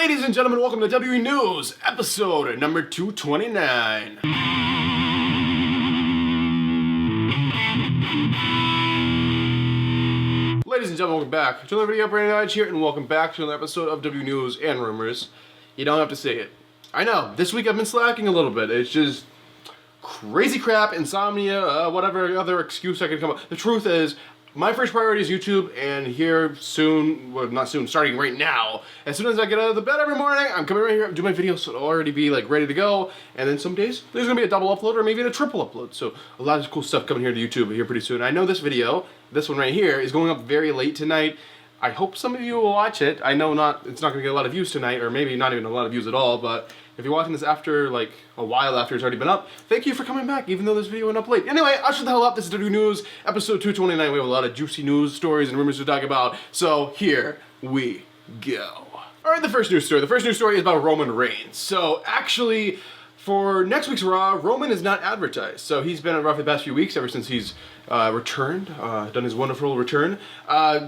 Ladies and gentlemen, welcome to WWE News, episode number 229. Ladies and gentlemen, welcome back to another video. Brandon Hodge here, and welcome back to another episode of WWE News and Rumors. You don't have to say it. I know, this week I've been slacking a little bit. It's just crazy crap, insomnia, whatever other excuse I can come up. The truth is, my first priority is YouTube, and here soon, well not soon, starting right now, as soon as I get out of the bed every morning, I'm coming right here, do my videos, so it'll already be like ready to go, and then some days, there's gonna be a double upload or maybe a triple upload, so a lot of cool stuff coming here to YouTube here pretty soon. I know this video, this one right here, is going up very late tonight. I hope some of you will watch it. I know it's not gonna get a lot of views tonight, or maybe not even a lot of views at all, but if you're watching this after, like, a while after it's already been up, thank you for coming back, even though this video went up late. Anyway, I'll shut the hell up. This is WWE News, episode 229. We have a lot of juicy news, stories, and rumors to talk about, so here we go. Alright, the first news story. The first news story is about Roman Reigns. So, actually, for next week's Raw, Roman is not advertised. So, he's been on Raw for the past few weeks, ever since he's returned, done his wonderful return.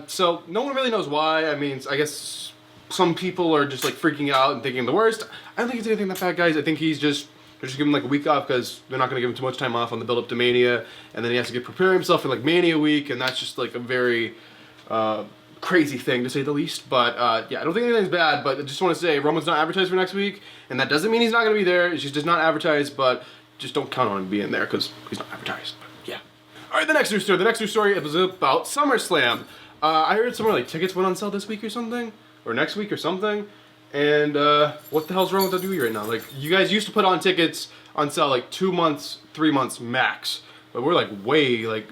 So, no one really knows why. I mean, I guess some people are just like freaking out and thinking the worst. I don't think it's anything that bad, guys. I think they're just giving him like a week off because they're not going to give him too much time off on the build up to Mania, and then he has to prepare himself for like Mania week, and that's just like a very crazy thing to say the least. But yeah, I don't think anything's bad, but I just want to say Roman's not advertised for next week, and that doesn't mean he's not going to be there. It's just not advertised, but just don't count on him being there because he's not advertised. But yeah. All right, the next news story. The next news story is about SummerSlam. I heard somewhere like tickets went on sale this week or something, or next week or something, and what the hell's wrong with WWE right now? Like, you guys used to put on tickets on sale like 2 months, 3 months max, but we're like way like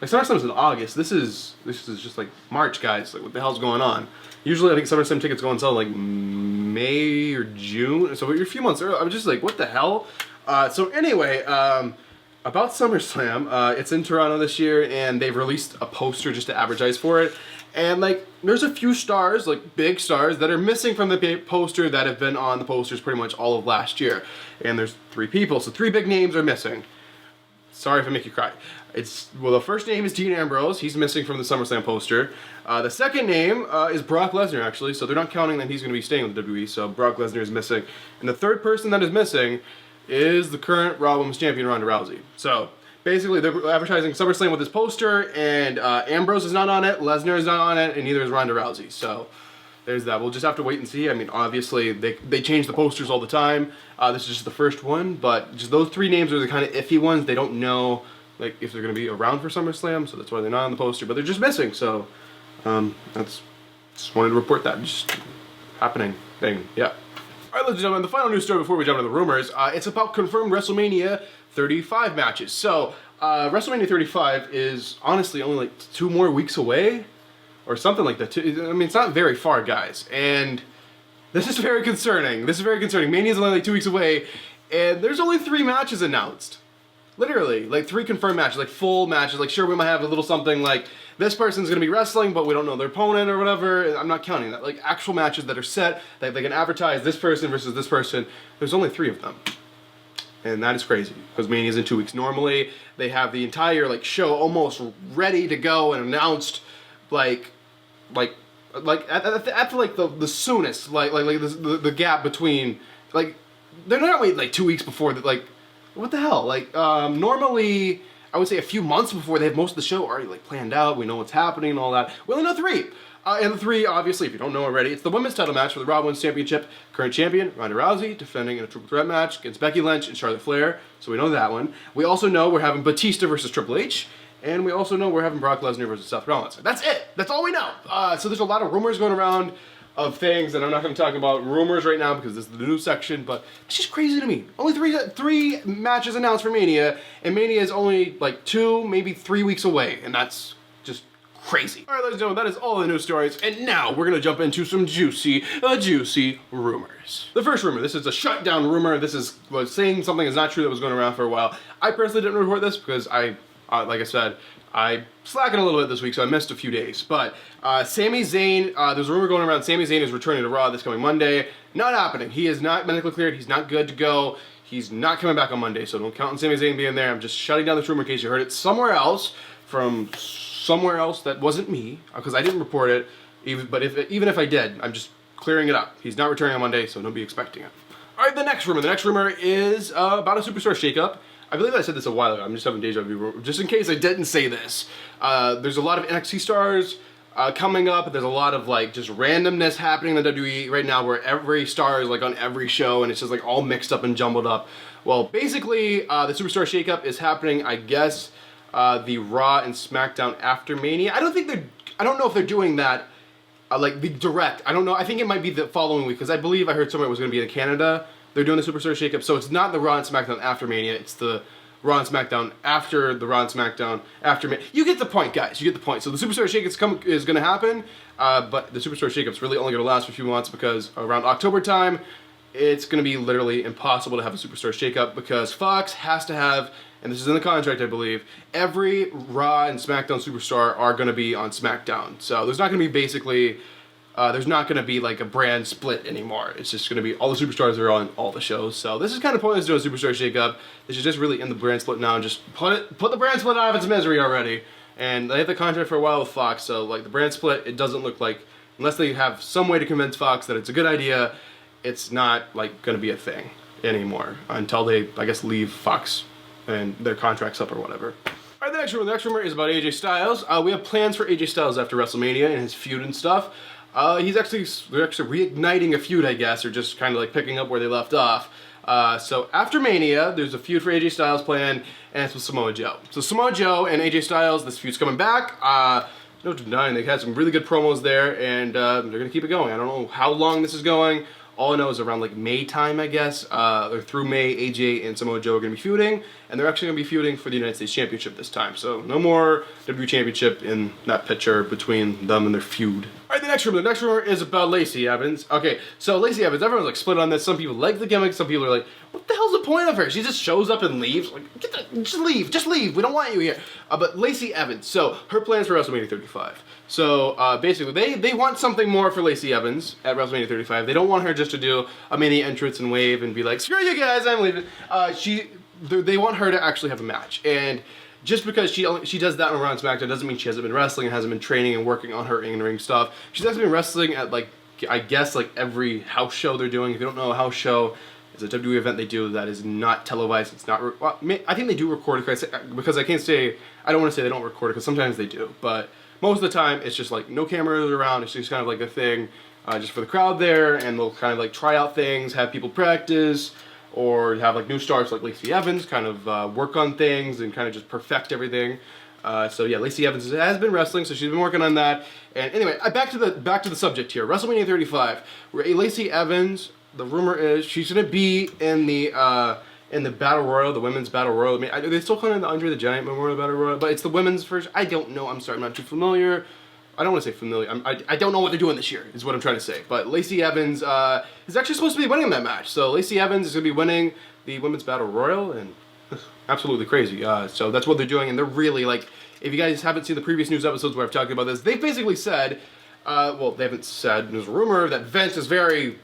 SummerSlam's in August. This is just like March, guys. Like, what the hell's going on? Usually I think SummerSlam tickets go on sale like May or June, so you're a few months early. I'm just like, what the hell? So anyway, about SummerSlam, it's in Toronto this year, and they've released a poster just to advertise for it. And like, there's a few stars, like big stars, that are missing from the poster that have been on the posters pretty much all of last year. And there's 3 people, so 3 big names are missing. Sorry if I make you cry. Well, the first name is Dean Ambrose. He's missing from the SummerSlam poster. The second name is Brock Lesnar, actually, so they're not counting that he's going to be staying with WWE, so Brock Lesnar is missing. And the third person that is missing is the current Raw Women's Champion, Ronda Rousey. So basically, they're advertising SummerSlam with this poster, and Ambrose is not on it, Lesnar is not on it, and neither is Ronda Rousey. So there's that. We'll just have to wait and see. I mean, obviously, they change the posters all the time. This is just the first one, but just those 3 names are the kind of iffy ones. They don't know like if they're going to be around for SummerSlam, so that's why they're not on the poster. But they're just missing. So just wanted to report that. Just happening thing. Yeah. All right, ladies and gentlemen, the final news story before we jump into the rumors, it's about confirmed WrestleMania 35 matches. So, WrestleMania 35 is honestly only like 2 more weeks away, or something like that. I mean, it's not very far, guys, and this is very concerning. This is very concerning. Mania is only like 2 weeks away, and there's only 3 matches announced. Literally, like 3 confirmed matches, like full matches. Like, sure, we might have a little something like this person's going to be wrestling, but we don't know their opponent or whatever. I'm not counting that. Like, actual matches that are set, that they can advertise this person versus this person. There's only 3 of them. And that is crazy, because Mania's in 2 weeks. Normally, they have the entire, like, show almost ready to go and announced, like after, like, the soonest, like the gap between, like, they're not waiting, like, 2 weeks before, like, what the hell? Like, normally, I would say a few months before, they have most of the show already, like, planned out, we know what's happening and all that. We only know 3. And the 3, obviously, if you don't know already, it's the women's title match for the Raw Women's Championship. Current champion, Ronda Rousey, defending in a triple threat match against Becky Lynch and Charlotte Flair. So we know that one. We also know we're having Batista versus Triple H. And we also know we're having Brock Lesnar versus Seth Rollins. That's it. That's all we know. So there's a lot of rumors going around of things, and I'm not going to talk about rumors right now because this is the news section, but it's just crazy to me. Only 3 matches announced for Mania, and Mania is only like 2, maybe 3 weeks away, and that's just crazy. All right, ladies and gentlemen, that is all the news stories, and now we're going to jump into some juicy rumors. The first rumor, this is a shutdown rumor. This was saying something is not true that was going around for a while. I personally didn't report this because like I said, I slacking a little bit this week, so I missed a few days. But Sami Zayn, there's a rumor going around Sami Zayn is returning to Raw this coming Monday. Not happening. He is not medically cleared. He's not good to go. He's not coming back on Monday, so don't count on Sami Zayn being there. I'm just shutting down this rumor in case you heard it somewhere else, from somewhere else that wasn't me, because I didn't report it. Even if I did, I'm just clearing it up. He's not returning on Monday, so don't be expecting it. All right, the next rumor. The next rumor is about a superstar shakeup. I believe I said this a while ago. I'm just having deja vu. Just in case I didn't say this. There's a lot of NXT stars coming up. There's a lot of like just randomness happening in the WWE right now where every star is like on every show and it's just like all mixed up and jumbled up. Well, basically, the superstar shakeup is happening, I guess, the Raw and SmackDown after Mania. I don't know if they're doing that like the direct. I don't know. I think it might be the following week because I believe I heard somewhere it was going to be in Canada. They're doing the Superstar Shakeup, so it's not the Raw and SmackDown after Mania. It's the Raw and SmackDown after the Raw and SmackDown after Mania. You get the point, guys. You get the point. So the Superstar Shakeup is going to happen, but the Superstar Shakeup's really only going to last for a few months because around October time, it's going to be literally impossible to have a Superstar Shakeup because Fox has to have, and this is in the contract, I believe, every Raw and SmackDown Superstar are going to be on SmackDown. So there's not going to be basically... there's not going to be like a brand split anymore. It's just going to be all the superstars are on all the shows. So this is kind of pointless to do a superstar shakeup. They should just really end the brand split now and just put the brand split out of its misery already. And they have the contract for a while with Fox, so like the brand split, it doesn't look like, unless they have some way to convince Fox that it's a good idea, it's not like going to be a thing anymore until they, I guess, leave Fox and their contract's up or whatever. All right, the next rumor is about AJ Styles. We have plans for AJ Styles after WrestleMania and his feud and stuff. They're actually reigniting a feud, I guess, or just kind of like picking up where they left off. So after Mania, there's a feud for AJ Styles planned, and it's with Samoa Joe. So Samoa Joe and AJ Styles, this feud's coming back. No denying, they had some really good promos there, and they're gonna keep it going. I don't know how long this is going. All I know is around like May time, I guess. Or through May, AJ and Samoa Joe are going to be feuding, and they're actually going to be feuding for the United States Championship this time. So no more WWE Championship in that picture between them and their feud. All right, the next rumor is about Lacey Evans. Okay, so Lacey Evans, everyone's like split on this. Some people like the gimmick, some people are like, what the hell's the point of her? She just shows up and leaves. Like, just leave. We don't want you here. But Lacey Evans, so her plans for WrestleMania 35. So basically, they want something more for Lacey Evans at WrestleMania 35. They don't want her just to do a mini entrance and wave and be like, screw you guys, I'm leaving. They want her to actually have a match. And just because she does that on Raw and SmackDown doesn't mean she hasn't been wrestling and hasn't been training and working on her in-ring stuff. She's actually been wrestling at, like, I guess, like every house show they're doing. If you don't know, a house show is a WWE event they do that is not televised. It's not, well, I think they do record it because I can't say, I don't want to say they don't record it because sometimes they do. But most of the time, it's just like no cameras around. It's just kind of like a thing just for the crowd there. And they'll kind of like try out things, have people practice, or have like new stars like Lacey Evans kind of work on things and kind of just perfect everything. So yeah, Lacey Evans has been wrestling, so she's been working on that. And anyway, back to the subject here. WrestleMania 35. Lacey Evans, the rumor is she's gonna be in the Battle Royal, the women's Battle Royal. I mean, are they still calling it the Andre the Giant Memorial Battle Royal? But it's the women's version. I don't know. I'm sorry, I'm not too familiar. I don't want to say familiar. I don't know what they're doing this year, is what I'm trying to say. But Lacey Evans is actually supposed to be winning that match. So Lacey Evans is going to be winning the Women's Battle Royal, and absolutely crazy. So that's what they're doing, and they're really, like, if you guys haven't seen the previous news episodes where I've talked about this, they've basically said, well, they haven't said, there's a rumor that Vince is very...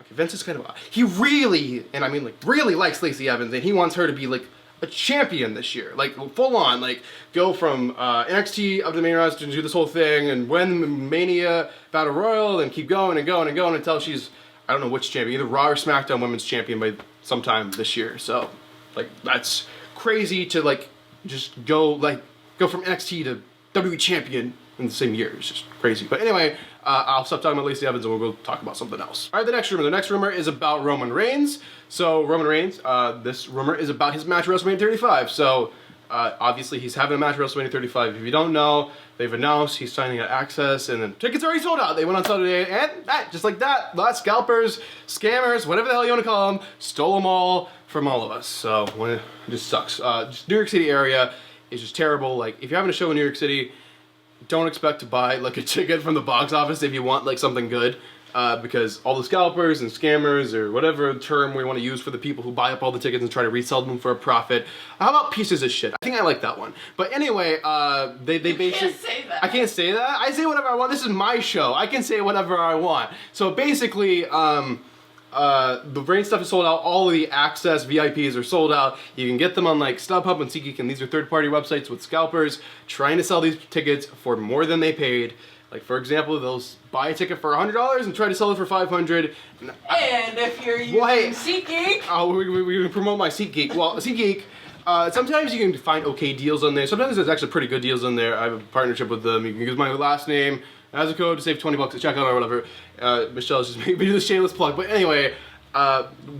Okay, Vince is kind of... He really, and I mean, like, really likes Lacey Evans, and he wants her to be, like, a champion this year, like full on, like go from NXT up to the main roster and do this whole thing and win Mania Battle Royal and keep going and going and going until she's, I don't know which champion, either Raw or SmackDown Women's Champion by sometime this year. So like that's crazy to like just go from NXT to WWE Champion in the same year. It's just crazy. But anyway, I'll stop talking about Lacey Evans and we'll go talk about something else. All right, the next rumor is about Roman Reigns. So Roman Reigns, this rumor is about his match at WrestleMania 35. So obviously he's having a match at WrestleMania 35. If you don't know, they've announced he's signing at Access, and then tickets already sold out. They went on Saturday, and just like that, the scalpers, scammers, whatever the hell you want to call them, stole them all from all of us. So it just sucks. Just New York City area is just terrible. Like if you're having a show in New York City, don't expect to buy like a ticket from the box office if you want like something good. Because all the scalpers and scammers, or whatever term we want to use for the people who buy up all the tickets and try to resell them for a profit. How about pieces of shit? I think I like that one. But anyway, they basically... can't say that. I can't say that? I say whatever I want. This is my show. I can say whatever I want. So basically, the Reigns stuff is sold out. All of the Access VIPs are sold out. You can get them on like StubHub and SeatGeek, and these are third-party websites with scalpers trying to sell these tickets for more than they paid. Like, for example, they'll buy a ticket for $100 and try to sell it for $500. And if you're using SeatGeek... Oh, we promote my SeatGeek. Well, SeatGeek, sometimes you can find okay deals on there. Sometimes there's actually pretty good deals on there. I have a partnership with them. You can use my last name as a code to save $20 at checkout or whatever. Michelle's just made me do the shameless plug. But anyway,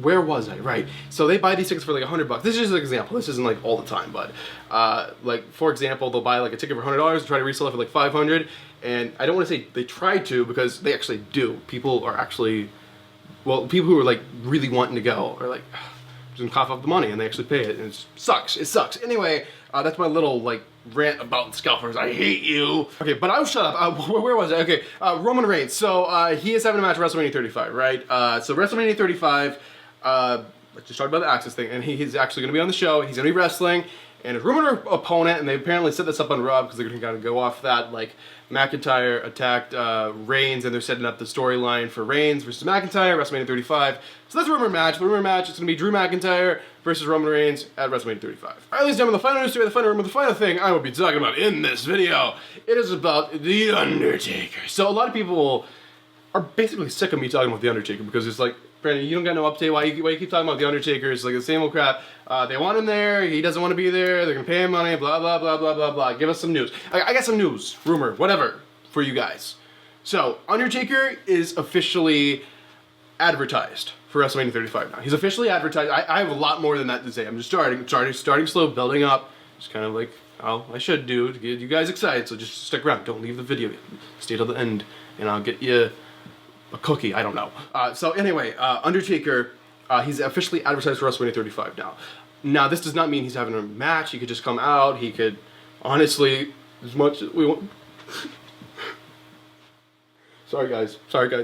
where was I? Right. So they buy these tickets for like $100. This is just an example. This isn't like all the time, but like, for example, they'll buy like a ticket for $100 and try to resell it for like $500. And I don't want to say they try to, because they actually do. People are actually, well, people who are like really wanting to go are like, just gonna cough up the money, and they actually pay it, and it sucks. It sucks. Anyway, that's my little like rant about scalpers. I hate you. Okay, but I'll shut up. Where was I? Okay, Roman Reigns. So he is having a match at WrestleMania 35, right? So WrestleMania 35. Let's just talk about the Access thing, and he's actually gonna be on the show. He's gonna be wrestling, and his rumored opponent, and they apparently set this up on Raw because they're gonna kind of go off that, like, McIntyre attacked Reigns, and they're setting up the storyline for Reigns versus McIntyre, WrestleMania 35. So that's a rumor match. The rumor match is going to be Drew McIntyre versus Roman Reigns at WrestleMania 35. All right, ladies and gentlemen, the final news story, the final rumor, the final thing I will be talking about in this video, it is about The Undertaker. So a lot of people are basically sick of me talking about The Undertaker, because it's like, Brandon, you don't got no update. Why you keep talking about The Undertaker? It's like the same old crap. They want him there. He doesn't want to be there. They're going to pay him money. Blah, blah, blah, blah, blah, blah. Give us some news. I got some news, rumor, whatever, for you guys. So, Undertaker is officially advertised for WrestleMania 35 now. He's officially advertised. I have a lot more than that to say. I'm just starting slow, building up. Just kind of like, oh, I should do to get you guys excited. So just stick around. Don't leave the video. Stay till the end, and I'll get you a cookie, I don't know. So anyway, Undertaker, he's officially advertised for WrestleMania 35 now. Now, this does not mean he's having a match. He could just come out. He could, honestly, as much as we want... Sorry guys.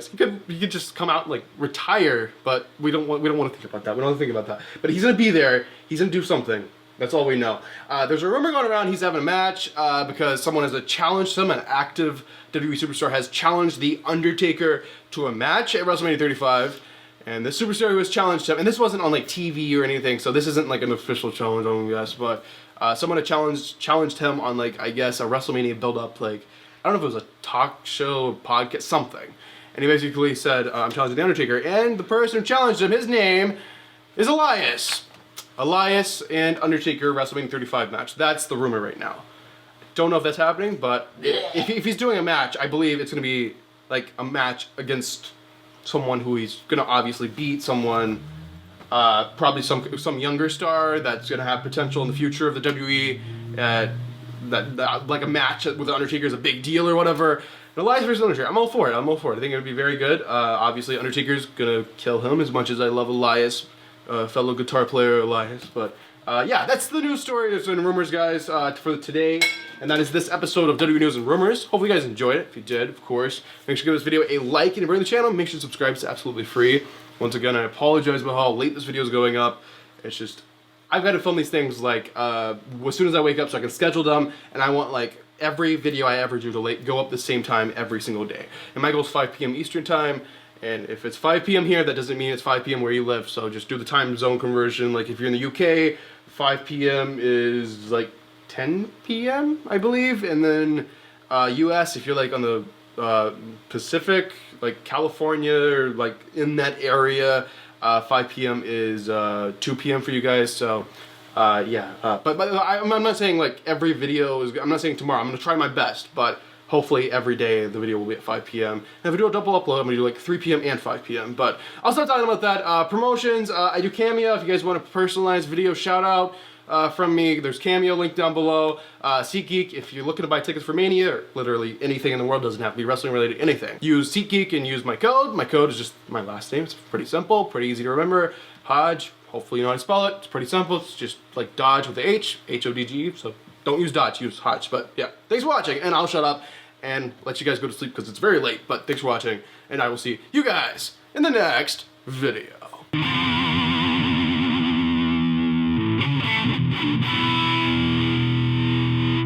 He could just come out and like retire, but we don't want to think about that. We don't want to think about that. But he's gonna be there. He's gonna do something. That's all we know. There's a rumor going around he's having a match because someone has challenged him. An active WWE superstar has challenged The Undertaker to a match at WrestleMania 35. And this superstar who has challenged him, and this wasn't on like TV or anything, so this isn't like an official challenge, I guess, but someone had challenged him on, like, I guess, a WrestleMania build-up, like, I don't know if it was a talk show, podcast, something. And he basically said, I'm challenging The Undertaker, and the person who challenged him, his name is Elias. Elias and Undertaker WrestleMania 35 match. That's the rumor right now. Don't know if that's happening, but if he's doing a match, I believe it's going to be like a match against someone who he's going to obviously beat, someone, probably some younger star that's going to have potential in the future of the WWE. That like a match with the Undertaker is a big deal or whatever. And Elias versus Undertaker, I'm all for it. I think it would be very good. Obviously, Undertaker's going to kill him as much as I love Elias. Fellow guitar player Elias, but yeah, that's the news story. There's been rumors, guys, for today, and that is this episode of WWE News and Rumors. Hopefully you guys enjoyed it. If you did, of course, make sure to give this video a like, and if you're in the channel, make sure to subscribe. It's absolutely free. Once again, I apologize about how late this video is going up. It's just, I've got to film these things like as soon as I wake up so I can schedule them, and I want like every video I ever do to go up the same time every single day. And my goal is 5 p.m. Eastern time. And if it's 5 p.m. here, that doesn't mean it's 5 p.m. where you live. So just do the time zone conversion. Like if you're in the UK, 5 p.m. is like 10 p.m., I believe. And then US, if you're like on the Pacific, like California or like in that area, 5 p.m. is 2 p.m. for you guys. So yeah. But I'm not saying like every video is, I'm not saying tomorrow. I'm going to try my best. But hopefully every day the video will be at 5 p.m. And if I do a double upload, I'm going to do like 3 p.m. and 5 p.m. But I'll start talking about that. Promotions, I do Cameo. If you guys want a personalized video shout out from me, there's Cameo link down below. SeatGeek, if you're looking to buy tickets for Mania, or literally anything in the world, doesn't have to be wrestling related, anything. Use SeatGeek and use my code. My code is just my last name. It's pretty simple, pretty easy to remember. Hodge, hopefully you know how to spell it. It's pretty simple. It's just like Dodge with the H, H-O-D-G, so don't use Dodge, use Hodge. But yeah, thanks for watching, and I'll shut up and let you guys go to sleep because it's very late. But thanks for watching, and I will see you guys in the next video.